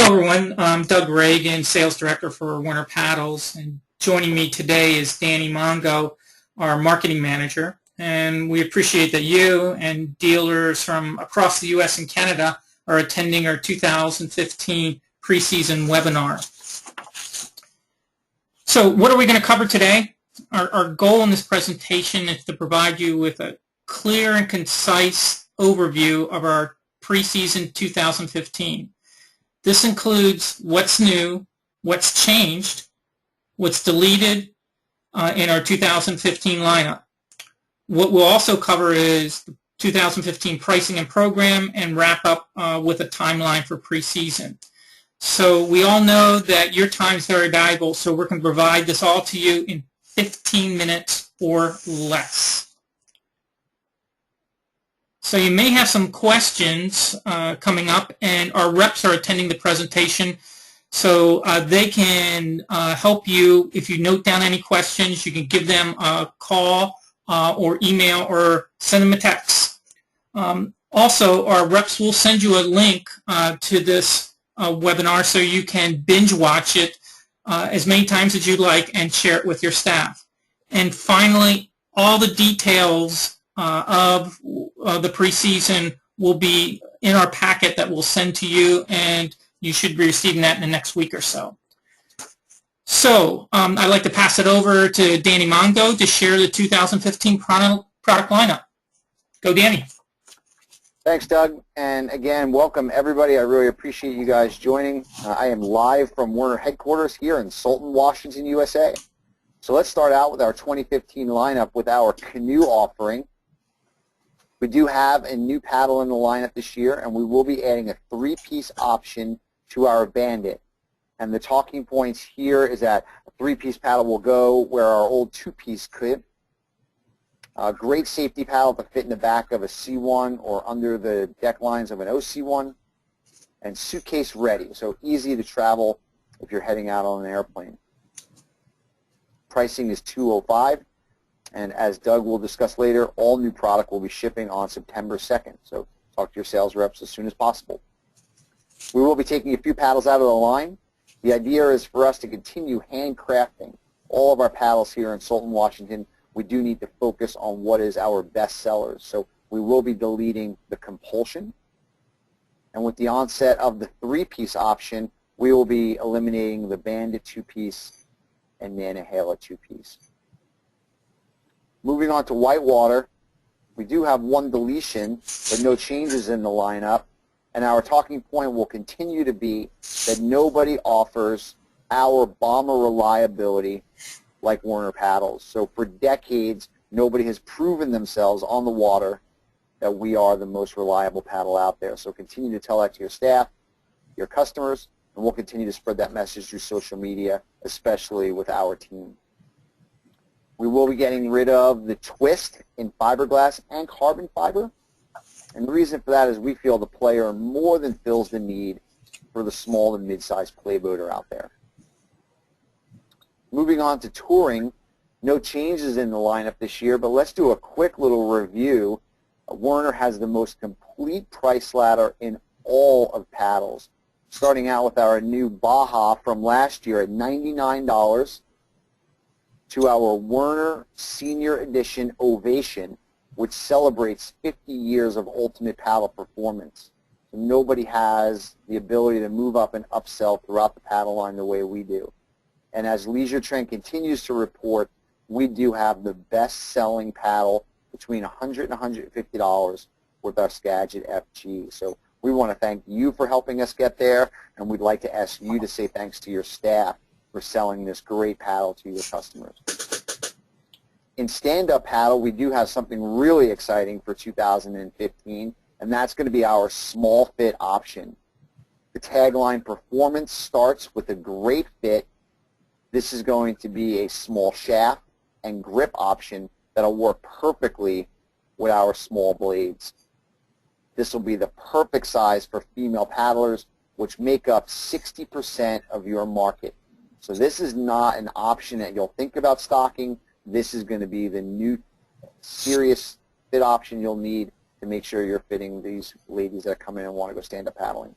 everyone. I'm Doug Reagan, Sales Director for Werner Paddles, and joining me today is Danny Mongo, our Marketing Manager. And we appreciate that you and dealers from across the U.S. and Canada are attending our 2015 preseason webinar. So what are we going to cover today? Our goal in this presentation is to provide you with a clear and concise overview of our preseason 2015. This includes what's new, what's changed, what's deleted in our 2015 lineup. What we'll also cover is the 2015 pricing and program, and wrap up with a timeline for preseason. So we all know that your time is very valuable, so we're going to provide this all to you in 15 minutes or less. So you may have some questions coming up, and our reps are attending the presentation, so they can help you. If you note down any questions, you can give them a call or email or send them a text. Also, our reps will send you a link to this webinar so you can binge watch it as many times as you'd like and share it with your staff. And finally, all the details of the preseason will be in our packet that we'll send to you, and you should be receiving that in the next week or so. So I'd like to pass it over to Danny Mongo to share the 2015 product lineup. Go, Danny. Thanks, Doug. And again, welcome everybody. I really appreciate you guys joining. I am live from Werner headquarters here in Sultan, Washington, USA. So let's start out with our 2015 lineup with our canoe offering. We do have a new paddle in the lineup this year, and we will be adding a three-piece option to our Bandit. And the talking points here is that a three-piece paddle will go where our old two-piece could. A great safety paddle to fit in the back of a C1 or under the deck lines of an OC1. And suitcase ready, so easy to travel if you're heading out on an airplane. Pricing is $205. And as Doug will discuss later, all new product will be shipping on September 2nd. So talk to your sales reps as soon as possible. We will be taking a few paddles out of the line. The idea is for us to continue handcrafting all of our paddles here in Sultan, Washington. We do need to focus on what is our best sellers. So we will be deleting the compulsion. And with the onset of the three-piece option, we will be eliminating the Bandit two-piece and Nantahala two-piece. Moving on to whitewater, we do have one deletion, but no changes in the lineup. And our talking point will continue to be that nobody offers our bomber reliability like Werner paddles. So for decades, nobody has proven themselves on the water that we are the most reliable paddle out there. So continue to tell that to your staff, your customers, and we'll continue to spread that message through social media, especially with our team. We will be getting rid of the twist in fiberglass and carbon fiber. And the reason for that is we feel the player more than fills the need for the small and mid-sized playboater out there. Moving on to touring, no changes in the lineup this year, but let's do a quick little review. Werner has the most complete price ladder in all of paddles, starting out with our new Baja from last year at $99, to our Werner Senior Edition Ovation, which celebrates 50 years of ultimate paddle performance. So nobody has the ability to move up and upsell throughout the paddle line the way we do. And as Leisure Trend continues to report, we do have the best-selling paddle between $100 and $150 with our Skagit FG. So we want to thank you for helping us get there, and we'd like to ask you to say thanks to your staff for selling this great paddle to your customers. In stand-up paddle, we do have something really exciting for 2015, and that's going to be our small fit option. The tagline, performance starts with a great fit. This is going to be a small shaft and grip option that'll work perfectly with our small blades. This will be the perfect size for female paddlers, which make up 60% of your market. So this is not an option that you'll think about stocking. This is going to be the new serious fit option you'll need to make sure you're fitting these ladies that come in and want to go stand-up paddling.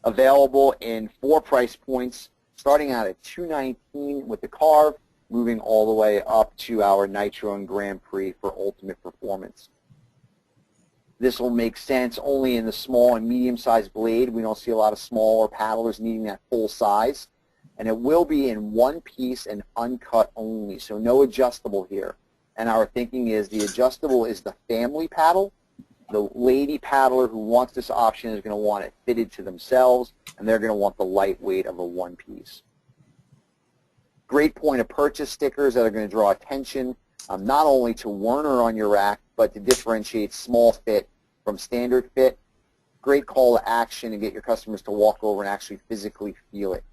Available in 4 price points, starting out at $219 with the carve, moving all the way up to our Nitro and Grand Prix for ultimate performance. This will make sense only in the small and medium-sized blade. We don't see a lot of smaller paddlers needing that full size. And it will be in one piece and uncut only, so no adjustable here. And our thinking is the adjustable is the family paddle. The lady paddler who wants this option is going to want it fitted to themselves, and they're going to want the lightweight of a one-piece. Great point of purchase stickers that are going to draw attention not only to Werner on your rack, but to differentiate small fit from standard fit. Great call to action and get your customers to walk over and actually physically feel it.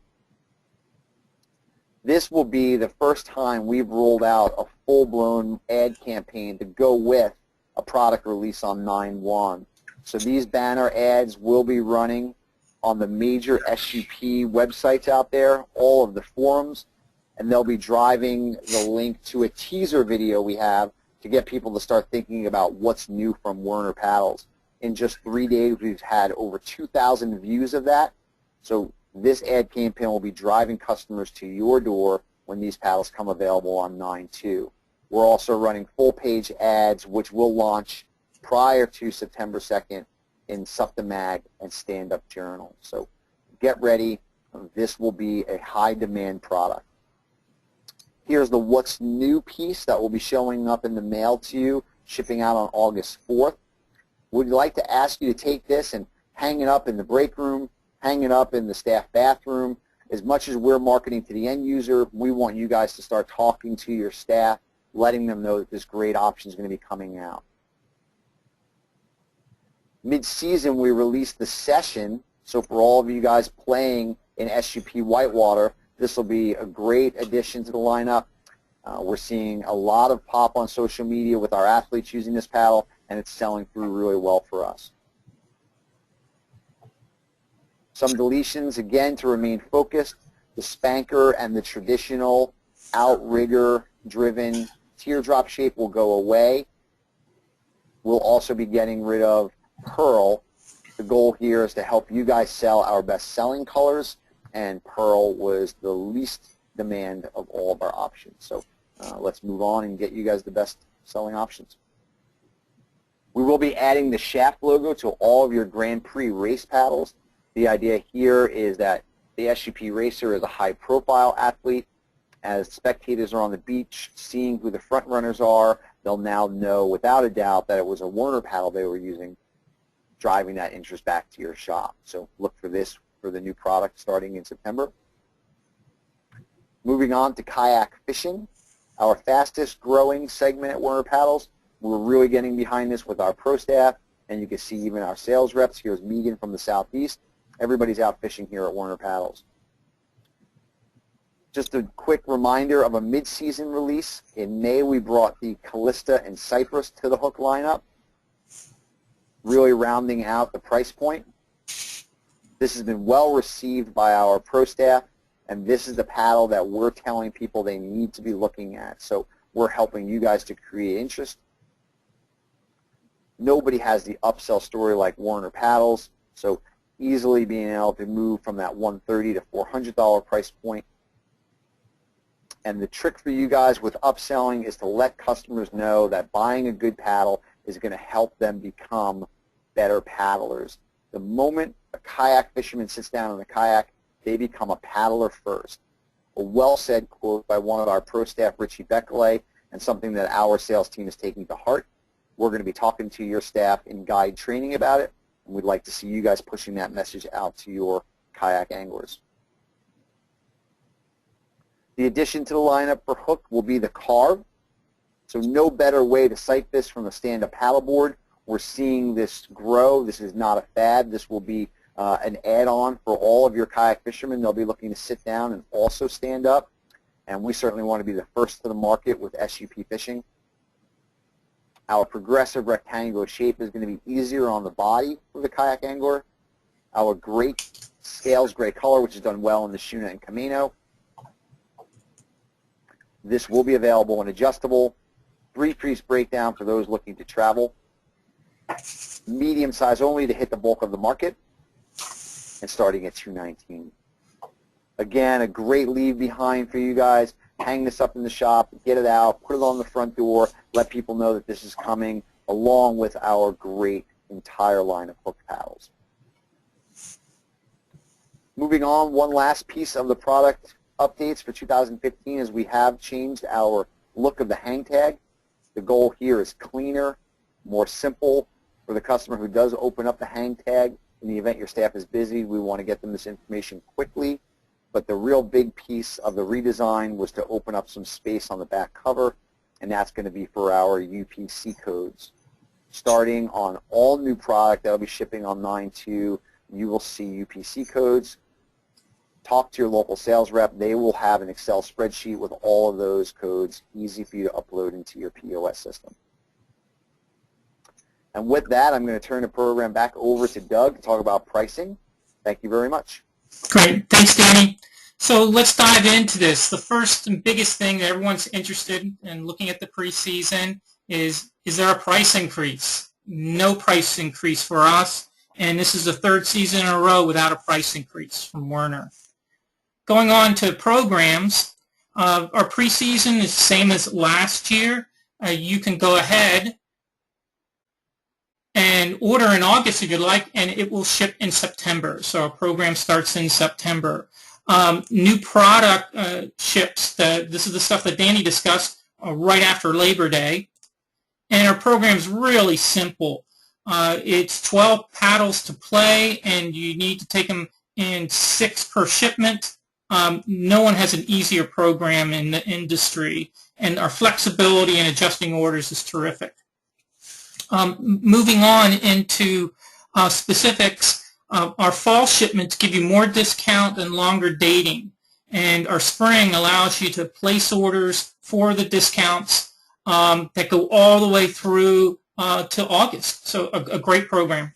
This will be the first time we've rolled out a full-blown ad campaign to go with a product release on 9/1. So these banner ads will be running on the major SUP websites out there, all of the forums, and they'll be driving the link to a teaser video we have to get people to start thinking about what's new from Werner paddles. In just 3 days, we've had over 2,000 views of that. So this ad campaign will be driving customers to your door when these paddles come available on 9/2. We're also running full-page ads, which will launch prior to September 2nd in SUPTA Mag and Stand Up Journal. So get ready. This will be a high-demand product. Here's the What's New piece that will be showing up in the mail to you, shipping out on August 4th. We'd like to ask you to take this and hang it up in the break room, hang it up in the staff bathroom. As much as we're marketing to the end user, we want you guys to start talking to your staff, letting them know that this great option is going to be coming out. Mid-season, we released the Session, so for all of you guys playing in SUP Whitewater, this will be a great addition to the lineup. We're seeing a lot of pop on social media with our athletes using this paddle, and it's selling through really well for us. Some deletions, again, to remain focused. The spanker and the traditional outrigger-driven teardrop shape will go away. We'll also be getting rid of pearl. The goal here is to help you guys sell our best-selling colors, and pearl was the least demand of all of our options. So let's move on and get you guys the best-selling options. We will be adding the shaft logo to all of your Grand Prix race paddles. The idea here is that the SUP racer is a high-profile athlete. As spectators are on the beach seeing who the front runners are, they'll now know without a doubt that it was a Werner paddle they were using, driving that interest back to your shop. So look for this for the new product starting in September. Moving on to kayak fishing, our fastest growing segment at Werner Paddles. We're really getting behind this with our pro staff, and you can see even our sales reps. Here's Megan from the Southeast. Everybody's out fishing here at Werner Paddles. Just a quick reminder of a mid-season release. In May, we brought the Callista and Cypress to the hook lineup, really rounding out the price point. This has been well received by our pro staff, and this is the paddle that we're telling people they need to be looking at. So we're helping you guys to create interest. Nobody has the upsell story like Werner Paddles, so easily being able to move from that $130 to $400 price point. And the trick for you guys with upselling is to let customers know that buying a good paddle is going to help them become better paddlers. The moment a kayak fisherman sits down in a kayak, they become a paddler first. A well-said quote by one of our pro staff, Richie Beckley, and something that our sales team is taking to heart. We're going to be talking to your staff in guide training about it, and we'd like to see you guys pushing that message out to your kayak anglers. The addition to the lineup for hook will be the carve. So no better way to sight this from a stand-up paddleboard. We're seeing this grow. This is not a fad. This will be an add-on for all of your kayak fishermen. They'll be looking to sit down and also stand up. And we certainly want to be the first to the market with SUP fishing. Our progressive rectangular shape is going to be easier on the body for the kayak angler. Our great scales gray color, which is done well in the Shuna and Camino. This will be available in adjustable, 3-piece breakdown for those looking to travel, medium size only to hit the bulk of the market. and starting at $219. Again, a great leave behind for you guys. Hang this up in the shop, get it out, put it on the front door, let people know that this is coming, along with our great entire line of hooked paddles. Moving on, one last piece of the product updates for 2015 is we have changed our look of the hang tag. The goal here is cleaner, more simple for the customer who does open up the hang tag. In the event your staff is busy, we want to get them this information quickly. But the real big piece of the redesign was to open up some space on the back cover, and that's going to be for our UPC codes. Starting on all new product that will be shipping on 9/2, you will see UPC codes. Talk to your local sales rep. They will have an Excel spreadsheet with all of those codes, easy for you to upload into your POS system. And with that, I'm going to turn the program back over to Doug to talk about pricing. Thank you very much. Great. Thanks, Danny. So let's dive into this. The first and biggest thing that everyone's interested in looking at the preseason is there a price increase? No price increase for us, and this is the third season in a row without a price increase from Werner. Going on to programs, our preseason is the same as last year. You can go ahead and order in August if you'd like, and it will ship in September. So our program starts in September. New product ships. This is the stuff that Danny discussed right after Labor Day. And our program's really simple. It's 12 paddles to play, and you need to take them in 6 per shipment. No one has an easier program in the industry, and our flexibility in adjusting orders is terrific. Moving on into specifics, our fall shipments give you more discount and longer dating, and our spring allows you to place orders for the discounts that go all the way through to August. So a great program.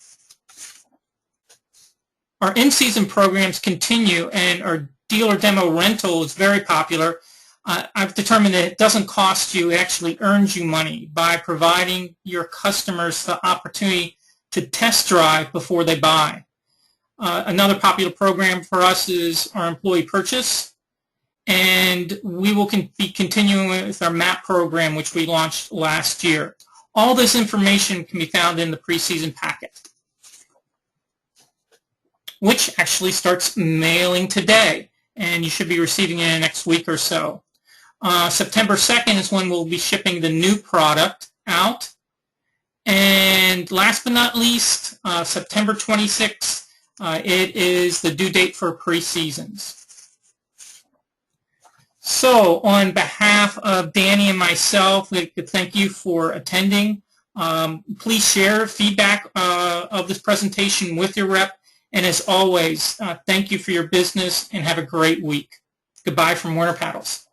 Our in-season programs continue, and our dealer demo rental is very popular. I've determined that it doesn't cost you, it actually earns you money by providing your customers the opportunity to test drive before they buy. Another popular program for us is our employee purchase, and we will be continuing with our MAP program, which we launched last year. All this information can be found in the preseason packet, which actually starts mailing today, and you should be receiving it in the next week or so. September 2nd is when we'll be shipping the new product out. And last but not least, September 26th, it is the due date for pre-seasons. So on behalf of Danny and myself, we'd like to thank you for attending. Please share feedback of this presentation with your rep. And as always, thank you for your business and have a great week. Goodbye from Werner Paddles.